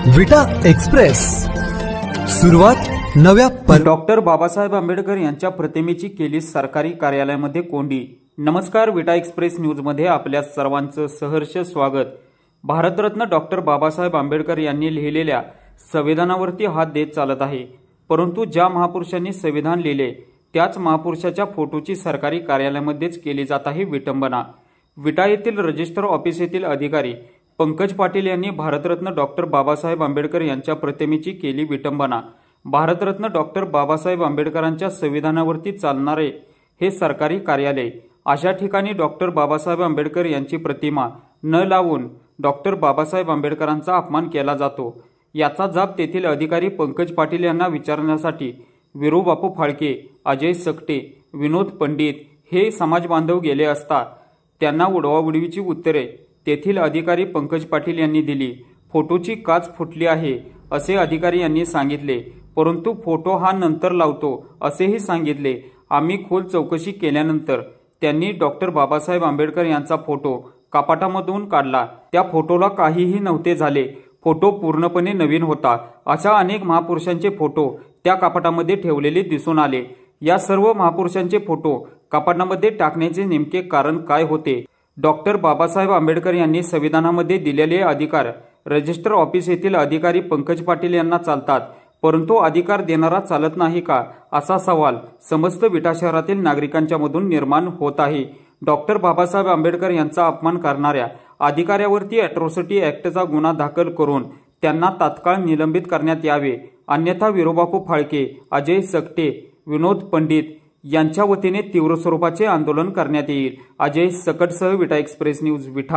विटा एक्सप्रेस, सुरुवात नव्या डॉक्टर बाबासाहेब आंबेडकर यांच्या प्रतिमेची केली सरकारी कार्यालयामध्ये कोंडी। नमस्कार, विटा एक्सप्रेस न्यूज मध्ये आपल्या सर्वांचं सहर्ष स्वागत। भारतरत्न डॉक्टर बाबासाहेब आंबेडकर यांनी लिहिलेल्या संविधानावरती हात देत चालत आहे, परंतु ज्या महापुरुषांनी संविधान लिहिले त्याच महापुरुषाच्या फोटोची सरकारी कार्यालयामध्येच केली जात आहे विटंबना। विटा येथील रजिस्टर ऑफिस येथील अधिकारी पंकज पाटील यांनी भारतरत्न डॉक्टर बाबासाहेब आंबेडकर यांच्या प्रतिमेची केली विटंबना। भारतरत्न डॉक्टर बाबासाहेब आंबेडकरांच्या संविधानावरती चालणारे हे सरकारी कार्यालय, अशा ठिकाणी डॉक्टर बाबासाहेब आंबेडकर यांची प्रतिमा न लावून डॉक्टर बाबासाहेब आंबेडकरांचा अपमान केला जातो। याचा जाब तेथील अधिकारी पंकज पाटील यांना विचारण्यासाठी विरोबापू फाळके, अजय सकटे, विनोद पंडित हे समाज बांधव गेले असता त्यांना उडवाउडवीची उत्तरे तेथील अधिकारी पंकज पाटील यांनी दिली। फोटोची काच फुटली आहे असे अधिकारी यांनी सांगितले, परंतु फोटो हा नंतर लावतो असेही सांगितले। आम्ही खोल चौकशी केल्यानंतर त्यांनी डॉक्टर बाबासाहेब आंबेडकर यांचा फोटो कपाटामधून काढला। त्या फोटोला काहीही नव्हते झाले, फोटो पूर्णपणे नवीन होता। अशा अनेक महापुरुषांचे फोटो त्या कपाटामध्ये ठेवलेले दिसून आले। या सर्व महापुरुषांचे फोटो कपाटामध्ये टाकण्याचे नेमके कारण काय होते? डॉक्टर बाबासाहेब आंबेडकर यांनी संविधानामध्ये दिलेले अधिकार रजिस्टर ऑफिस येथील अधिकारी पंकज पाटील यांना चालतात, परंतु अधिकार देणारा चालत नाही का, असा सवाल समस्त विटा शहरातील नागरिकांच्या मधून निर्माण होत आहे। डॉक्टर बाबासाहेब आंबेडकर यांचा अपमान करणाऱ्या अधिकाऱ्यावरती अॅट्रॉसिटी ॲक्टचा गुन्हा दाखल करून त्यांना तात्काळ निलंबित करण्यात यावे, अन्यथा विरोबापू फाळके, अजय सकटे, विनोद पंडित यांच्या वतीने तीव्र स्वरूपाचे आंदोलन करण्यात येईल। अजय सकटसह विटा एक्सप्रेस न्यूज, विटा।